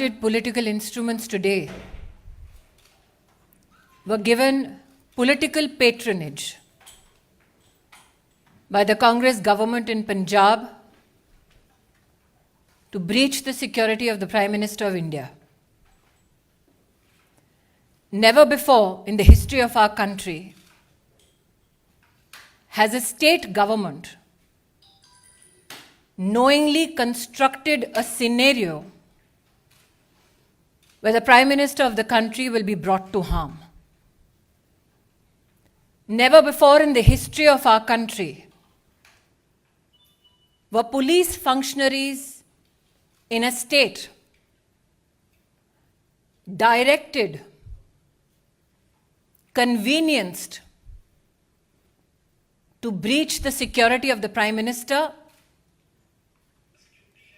elected political instruments today were given political patronage by the Congress government in Punjab to breach the security of the Prime Minister of India. Never before in the history of our country has a state government knowingly constructed a scenario where the Prime Minister of the country will be brought to harm. Never before in the history of our country were police functionaries in a state directed, convenienced to breach the security of the Prime Minister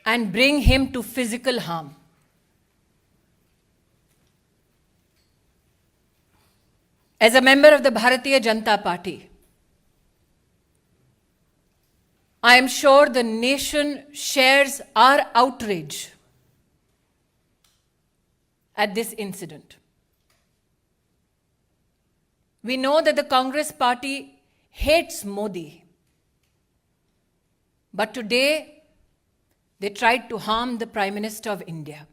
and bring him to physical harm. As a member of the Bharatiya Janata Party, I am sure the nation shares our outrage at this incident. We know that the Congress party hates Modi, but today they tried to harm the Prime Minister of India.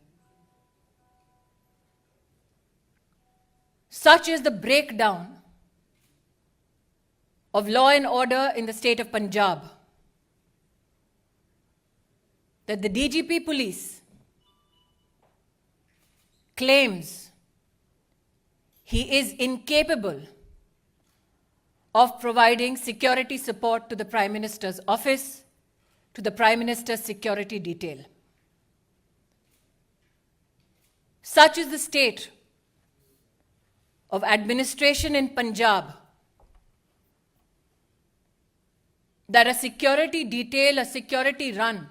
Such is the breakdown of law and order in the state of Punjab that the DGP police claims he is incapable of providing security support to the Prime Minister's office, to the Prime Minister's security detail. Such is the state of administration in Punjab that a security detail, a security run,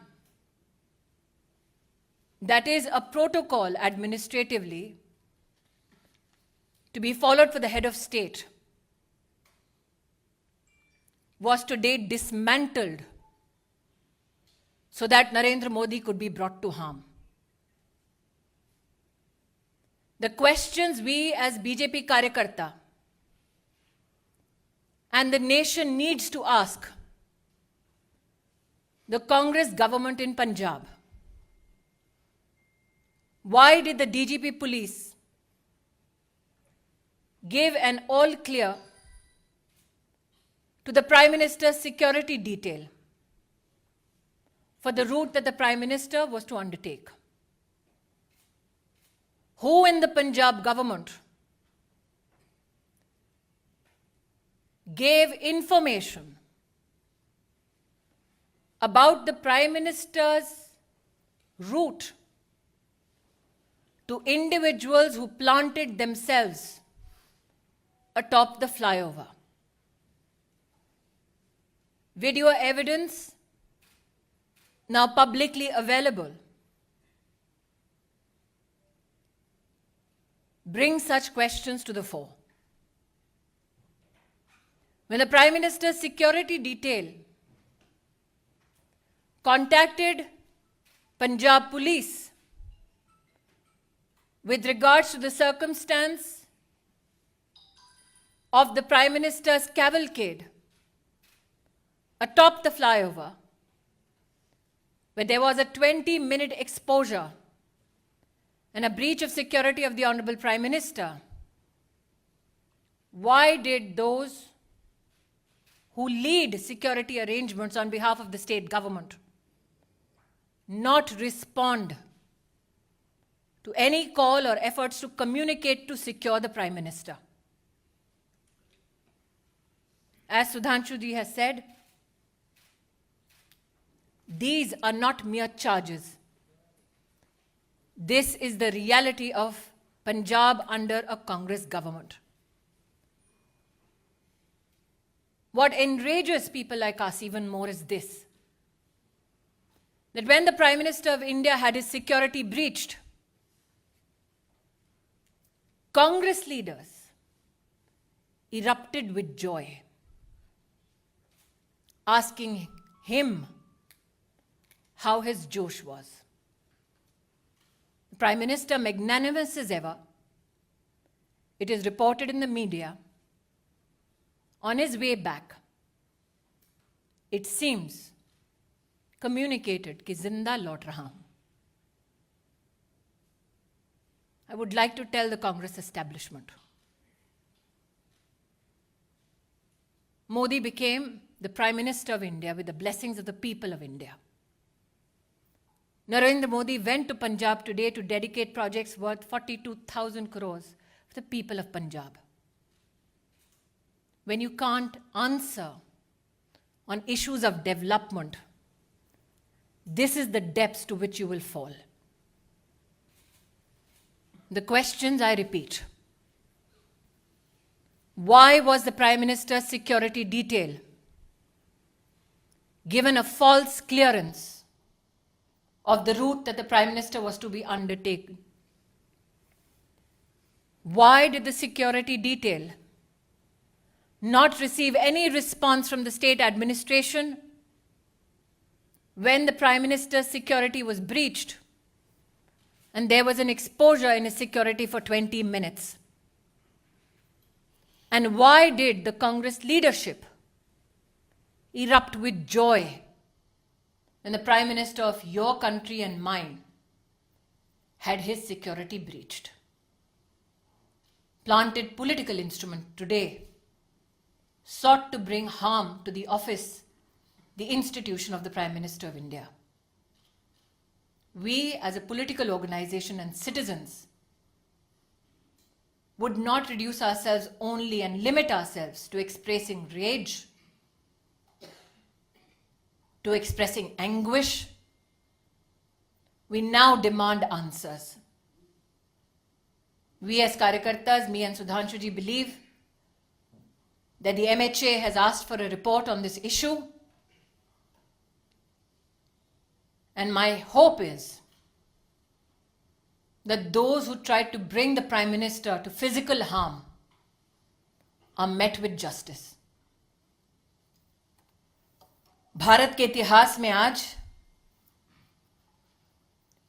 that is a protocol administratively to be followed for the head of state, was today dismantled so that Narendra Modi could be brought to harm. The questions we as BJP Karyakarta and the nation needs to ask the Congress government in Punjab: why did the DGP police give an all clear to the Prime Minister's security detail for the route that the Prime Minister was to undertake? Who in the Punjab government gave information about the Prime Minister's route to individuals who planted themselves atop the flyover? Video evidence now publicly available brings such questions to the fore. When the Prime Minister's security detail contacted Punjab Police with regards to the circumstance of the Prime Minister's cavalcade atop the flyover, where there was a 20-minute exposure and a breach of security of the Honorable Prime Minister, why did those who lead security arrangements on behalf of the state government not respond to any call or efforts to communicate to secure the Prime Minister? As Sudhanshu ji has said, these are not mere charges. This is the reality of Punjab under a Congress government. What enrages people like us even more is this: that when the Prime Minister of India had his security breached, Congress leaders erupted with joy, asking him how his Josh was. The Prime Minister, magnanimous as ever, it is reported in the media, on his way back, it seems, communicated कि जिंदा लौट रहा हूं. I would like to tell the Congress establishment, Modi became the Prime Minister of India with the blessings of the people of India. Narendra Modi went to Punjab today to dedicate projects worth 42,000 crores for the people of Punjab. When you can't answer on issues of development, this is the depths to which you will fall. The questions, I repeat. Why was the Prime Minister's security detail given a false clearance of the route that the Prime Minister was to be undertaken? Why did the security detail not receive any response from the state administration when the Prime Minister's security was breached and there was an exposure in his security for 20 minutes? And why did the Congress leadership erupt with joy when the Prime Minister of your country and mine had his security breached? Planted political instrument today sought to bring harm to the office, the institution of the Prime Minister of India. We as a political organization and citizens would not reduce ourselves only and limit ourselves to expressing rage, to expressing anguish. We now demand answers. We as Karyakartas, me and Sudhanshu ji, believe that the MHA has asked for a report on this issue. And my hope is that those who tried to bring the Prime Minister to physical harm are met with justice. Bharat के इतिहास में आज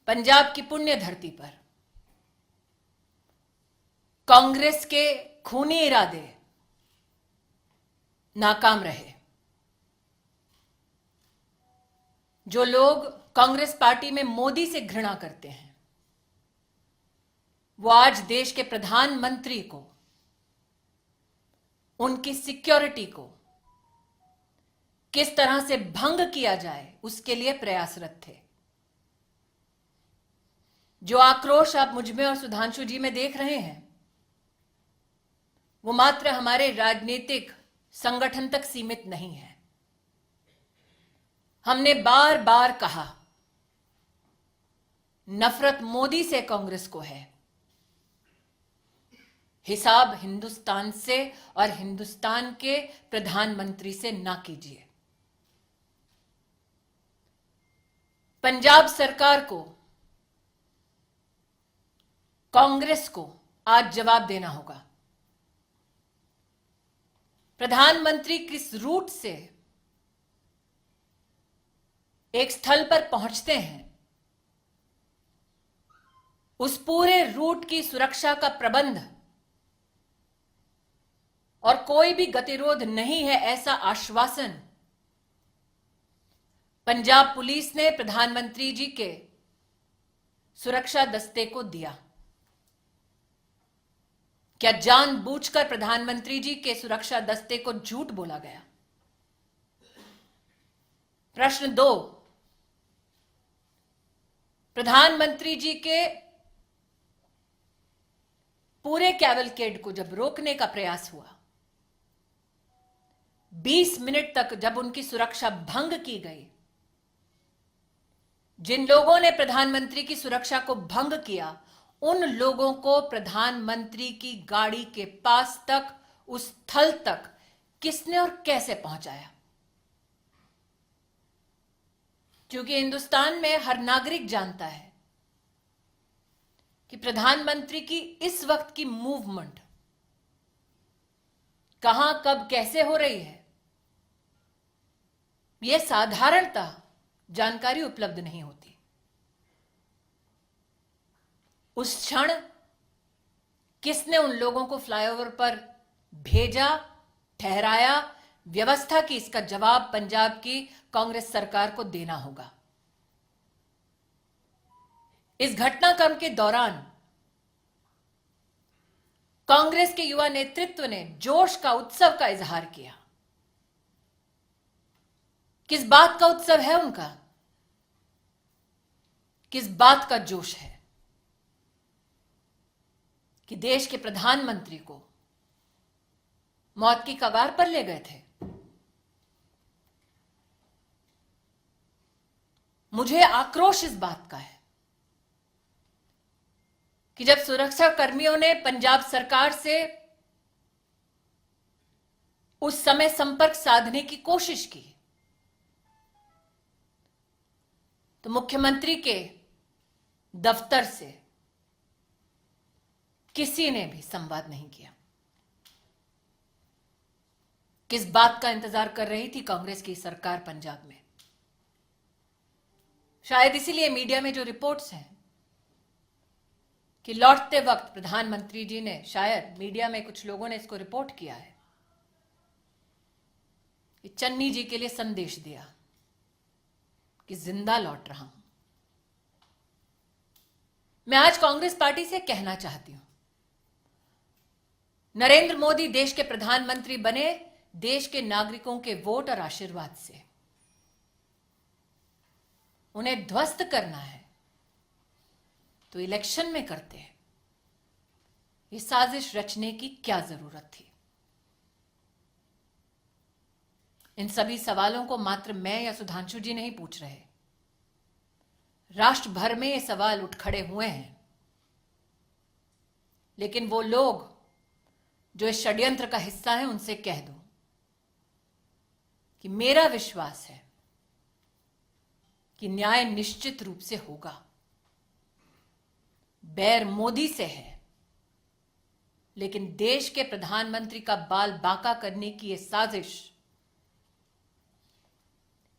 पंजाब की पुण्य धरती पर कांग्रेस के खूनी इरादे नाकाम रहे. जो लोग कांग्रेस पार्टी में मोदी से घृणा करते हैं, वो आज देश के प्रधानमंत्री को, उनकी सिक्योरिटी को किस तरह से भंग किया जाए उसके लिए प्रयासरत थे. जो आक्रोश आप मुझ में और सुधांशु जी में देख रहे हैं, वो मात्र हमारे राजनीतिक संगठन तक सीमित नहीं है. हमने बार बार कहा, नफरत मोदी से कांग्रेस को है, हिसाब हिंदुस्तान से और हिंदुस्तान के प्रधानमंत्री से ना कीजिए. पंजाब सरकार को, कांग्रेस को आज जवाब देना होगा. प्रधानमंत्री किस रूट से एक स्थल पर पहुंचते हैं, उस पूरे रूट की सुरक्षा का प्रबंध और कोई भी गतिरोध नहीं है, ऐसा आश्वासन पंजाब पुलिस ने प्रधानमंत्री जी के सुरक्षा दस्ते को दिया. क्या जानबूझकर प्रधानमंत्री जी के सुरक्षा दस्ते को झूठ बोला गया? प्रश्न 2, प्रधानमंत्री जी के पूरे कैवलकेड को जब रोकने का प्रयास हुआ, 20 मिनट तक जब उनकी सुरक्षा भंग की गई, जिन लोगों ने प्रधानमंत्री की सुरक्षा को भंग किया, उन लोगों को प्रधानमंत्री की गाड़ी के पास तक, उस स्थल तक किसने और कैसे पहुंचाया? क्योंकि हिंदुस्तान में हर नागरिक जानता है कि प्रधानमंत्री की इस वक्त की मूवमेंट कहां, कब, कैसे हो रही है, यह साधारणतः जानकारी उपलब्ध नहीं होती. उस क्षण किसने उन लोगों को फ्लाईओवर पर भेजा, ठहराया, व्यवस्था की, इसका जवाब पंजाब की कांग्रेस सरकार को देना होगा। इस घटनाक्रम के दौरान कांग्रेस के युवा नेतृत्व ने जोश का, उत्सव का इजहार किया। किस बात का उत्सव है उनका? किस बात का जोश है? कि देश के प्रधानमंत्री को मौत की कगार पर ले गए थे। मुझे आक्रोश इस बात का है कि जब सुरक्षा कर्मियों ने पंजाब सरकार से उस समय संपर्क साधने की कोशिश की तो मुख्यमंत्री के दफ्तर से किसी ने भी संवाद नहीं किया। किस बात का इंतजार कर रही थी कांग्रेस की सरकार पंजाब में? शायद इसीलिए मीडिया में जो रिपोर्ट्स हैं कि लौटते वक्त प्रधानमंत्री जी ने, शायद मीडिया में कुछ लोगों ने इसको रिपोर्ट किया है, कि चन्नी जी के लिए संदेश दिया कि जिंदा लौट रहा हूं। मैं आज कांग्रेस पार्टी से कहना चाहती हूं, नरेंद्र मोदी देश के प्रधानमंत्री बने देश के नागरिकों के वोट और आशीर्वाद से। उन्हें ध्वस्त करना है तो इलेक्शन में करते हैं। ये साजिश रचने की क्या जरूरत थी? इन सभी सवालों को मात्र मैं या सुधांशु जी नहीं पूछ रहे, राष्ट्र भर में ये सवाल उठ खड़े हुए हैं। लेकिन वो लोग जो इस षड्यंत्र का हिस्सा है, उनसे कह दूं कि मेरा विश्वास है कि न्याय निश्चित रूप से होगा। बैर मोदी से है, लेकिन देश के प्रधानमंत्री का बाल बांका करने की यह साजिश,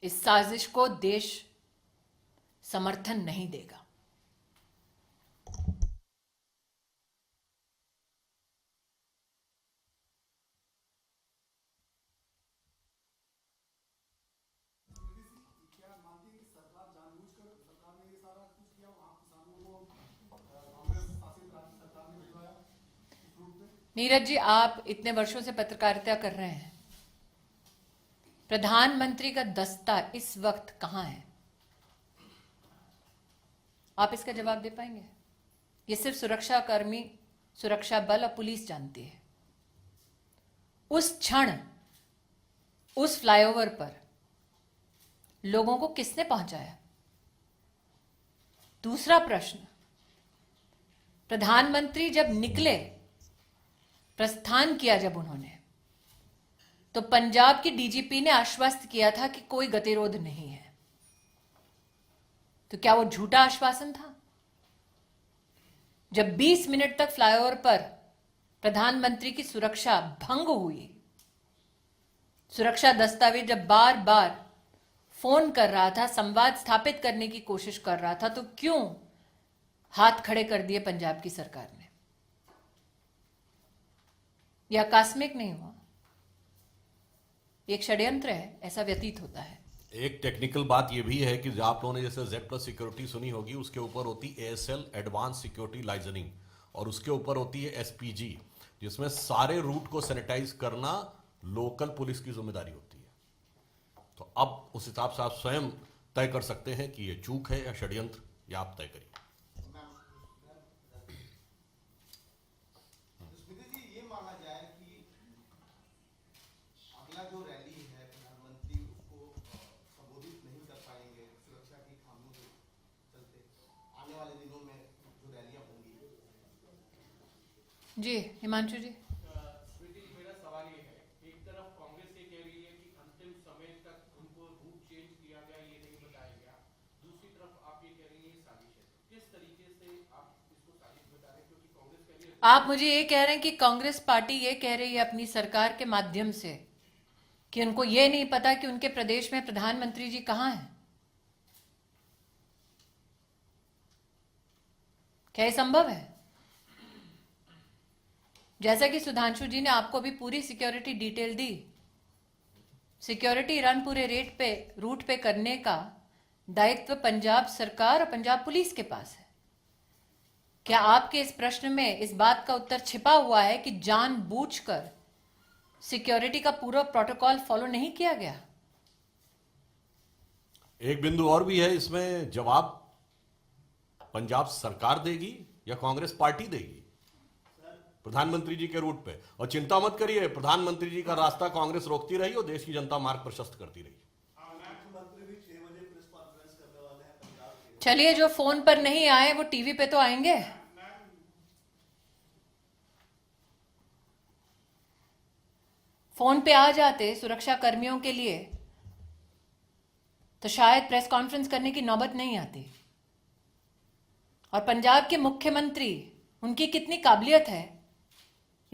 इस साजिश को देश समर्थन नहीं देगा। नीरज जी, आप इतने वर्षों से पत्रकारिता कर रहे हैं, प्रधानमंत्री का दस्ता इस वक्त कहां है? आप इसका जवाब दे पाएंगे? ये सिर्फ सुरक्षा कर्मी, सुरक्षा बल और पुलिस जानती है। उस क्षण उस फ्लाईओवर पर लोगों को किसने पहुंचाया? दूसरा प्रश्न, प्रधानमंत्री जब निकले, प्रस्थान किया जब उन्होंने, तो पंजाब की डीजीपी ने आश्वस्त किया था कि कोई गतिरोध नहीं है। तो क्या वो झूठा आश्वासन था? जब 20 मिनट तक फ्लाईओवर पर प्रधानमंत्री की सुरक्षा भंग हुई, सुरक्षा दस्तावेज जब बार बार फोन कर रहा था, संवाद स्थापित करने की कोशिश कर रहा था, तो क्यों हाथ खड़े कर दिए पंजाब की सरकार ने? यह आकस्मिक नहीं हुआ, एक षड्यंत्र है, ऐसा व्यतीत होता है। एक टेक्निकल बात यह भी है कि आप लोगों ने जैसे Z+ सिक्योरिटी सुनी होगी, उसके ऊपर होती ASL एडवांस सिक्योरिटी लाइजनिंग, और उसके ऊपर होती है SPG, जिसमें सारे रूट को सैनिटाइज करना लोकल पुलिस की जिम्मेदारी होती है। तो अब उस हिसाब से आप स्वयं तय कर सकते हैं कि यह चूक है या षड्यंत्र, या आप तय करिए। जो रैली है, प्रधानमंत्री उसको संबोधित नहीं कर पाएंगे सुरक्षा की खामियों के चलते, आने वाले दिनों में जो रैलियां होंगी। जी हिमांशु जी। स्मृति जी, मेरा सवाल ये है, एक तरफ कांग्रेस ये कह रही है कि अंतिम समय तक उनको रूट चेंज किया गया, ये नहीं बताया गया, दूसरी तरफ आप ये कह रही है साजिश है। किस तरीके से आप इसको साजिश बता रहे हैं? क्योंकि कांग्रेस कह रही है, आप मुझे ये कह रहे हैं कि कांग्रेस पार्टी ये कह रही है अपनी सरकार के माध्यम से कि उनको ये नहीं पता कि उनके प्रदेश में प्रधानमंत्री जी कहां हैं। क्या ये संभव है? जैसा कि सुधांशु जी ने आपको भी पूरी सिक्योरिटी डिटेल दी, सिक्योरिटी रन पूरे रूट पे करने का दायित्व पंजाब सरकार और पंजाब पुलिस के पास है। क्या आपके इस प्रश्न में इस बात का उत्तर छिपा हुआ है कि जानबूझकर सिक्योरिटी का पूरा प्रोटोकॉल फॉलो नहीं किया गया? एक बिंदु और भी है इसमें, जवाब पंजाब सरकार देगी या कांग्रेस पार्टी देगी प्रधानमंत्री जी के रूट पे? और चिंता मत करिए, प्रधानमंत्री जी का रास्ता कांग्रेस रोकती रही और देश की जनता मार्ग प्रशस्त करती रही। मुख्यमंत्री भी 6 बजे प्रेस कॉन्फ्रेंस करने वाले हैं पंजाब के। चलिए, जो फोन पर नहीं आए वो टीवी पे तो आएंगे। फोन पे आ जाते सुरक्षा कर्मियों के लिए तो शायद प्रेस कॉन्फ्रेंस करने की नौबत नहीं आती। और पंजाब के मुख्यमंत्री, उनकी कितनी काबिलियत है,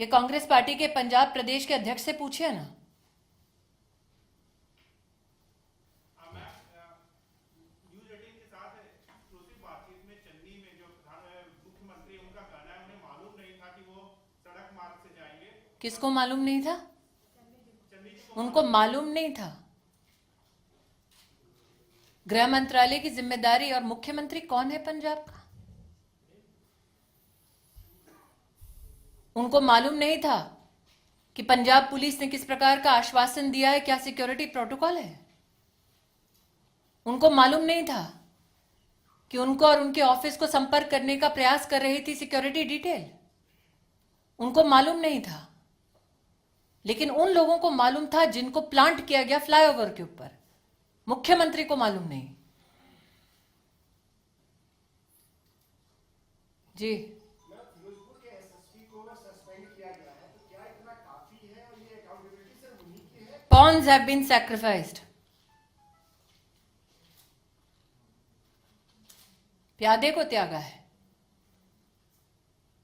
ये कांग्रेस पार्टी के पंजाब प्रदेश के अध्यक्ष से पूछिए ना। न्यूज़ 18 के साथ एक्सक्लूसिव बातचीत में चन्नी में जो मुख्यमंत्री, उनका कहना है उन्हें मालूम नहीं था कि वो सड़क मार्ग से जाएंगे। किसको मालूम नहीं था? उनको मालूम नहीं था। गृह मंत्रालय की जिम्मेदारी और मुख्यमंत्री कौन है पंजाब का? उनको मालूम नहीं था कि पंजाब पुलिस ने किस प्रकार का आश्वासन दिया है, क्या सिक्योरिटी प्रोटोकॉल है? उनको मालूम नहीं था कि उनको और उनके ऑफिस को संपर्क करने का प्रयास कर रही थी सिक्योरिटी डिटेल? उनको मालूम नहीं था। लेकिन उन लोगों को मालूम था जिनको प्लांट किया गया फ्लाईओवर के ऊपर। मुख्यमंत्री को मालूम नहीं। जी, फिरोजपुर के एसएसपी को सस्पेंड किया गया है, तो क्या इतना काफी है और ये अकाउंटेबिलिटी सिर्फ उन्हीं की है? pawns have been sacrificed. प्यादे को त्यागा है,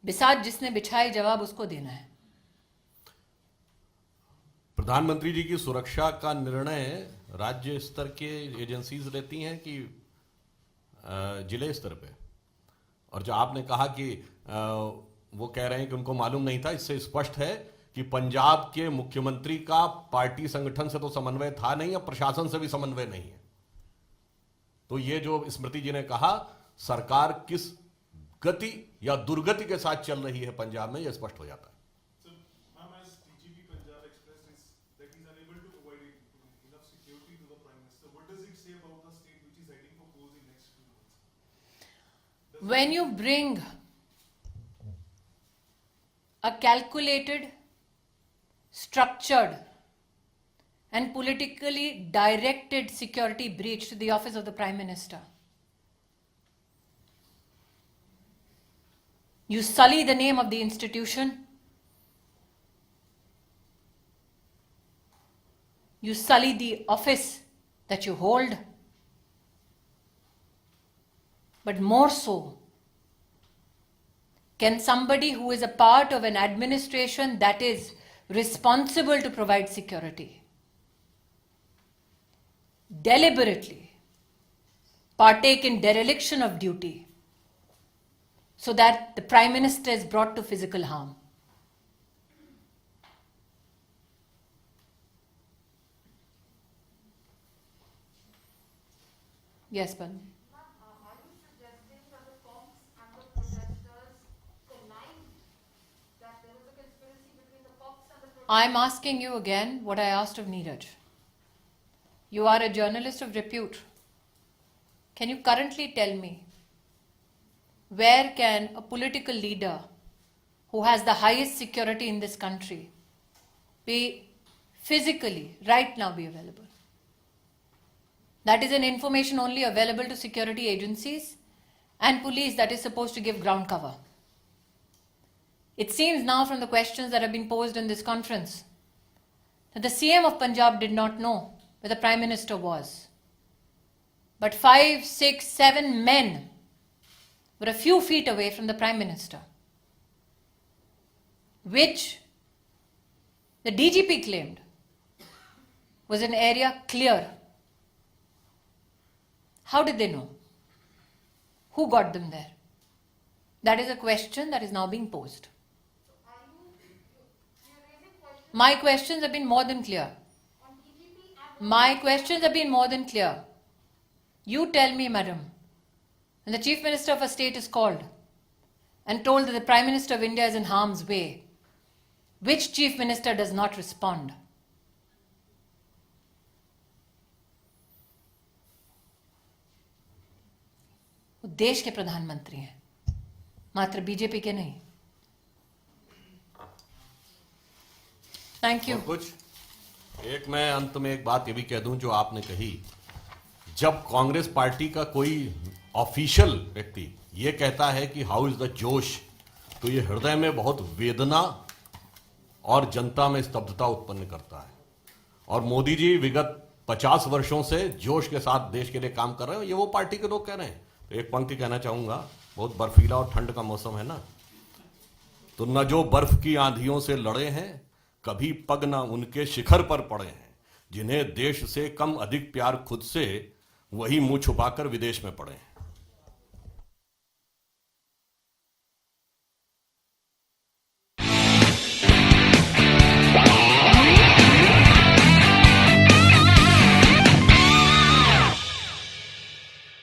बिसात जिसने बिछाई जवाब उसको देना है। प्रधानमंत्री जी की सुरक्षा का निर्णय राज्य स्तर के एजेंसीज लेती हैं कि जिले स्तर पे? और जो आपने कहा कि वो कह रहे हैं कि उनको मालूम नहीं था, इससे स्पष्ट है कि पंजाब के मुख्यमंत्री का पार्टी संगठन से तो समन्वय था नहीं, अब प्रशासन से भी समन्वय नहीं है। तो ये जो स्मृति जी ने कहा, सरकार किस गति या दुर्गति के साथ चल रही है पंजाब में, यह स्पष्ट हो जाता है। When you bring a calculated, structured, and politically directed security breach to the office of the Prime Minister, you sully the name of the institution, you sully the office that you hold. But more so, can somebody who is a part of an administration that is responsible to provide security deliberately partake in dereliction of duty so that the Prime Minister is brought to physical harm? Yes, Pan. I'm asking you again what I asked of Neeraj. You are a journalist of repute. Can you currently tell me where can a political leader who has the highest security in this country be physically right now be available? That is an information only available to security agencies and police that is supposed to give ground cover. It seems now from the questions that have been posed in this conference that the CM of Punjab did not know where the Prime Minister was. But 5, 6, 7 men were a few feet away from the Prime Minister, which the DGP claimed was an area clear. How did they know? Who got them there? That is a question that is now being posed. My questions have been more than clear. My questions have been more than clear. You tell me, madam, when the Chief Minister of a state is called and told that the Prime Minister of India is in harm's way, which Chief Minister does not respond? वो देश के प्रधानमंत्री हैं, मात्र BJP के नहीं. Thank you. और कुछ एक मैं अंत में एक बात ये भी कह दूं जो आपने कही, जब कांग्रेस पार्टी का कोई ऑफिशियल व्यक्ति ये कहता है कि हाउ इज द जोश, तो ये हृदय में बहुत वेदना और जनता में स्तब्धता उत्पन्न करता है. और मोदी जी विगत 50 वर्षों से जोश के साथ देश के लिए काम कर रहे हैं, ये वो पार्टी के लोग कह रहे हैं. तो एक पंक्ति कहना चाहूंगा, बहुत बर्फीला और ठंड का मौसम है ना, तो न जो बर्फ की आंधियों से लड़े हैं, कभी पग न उनके शिखर पर पड़े हैं, जिन्हें देश से कम अधिक प्यार खुद से, वही मुंह छुपाकर विदेश में पड़े हैं.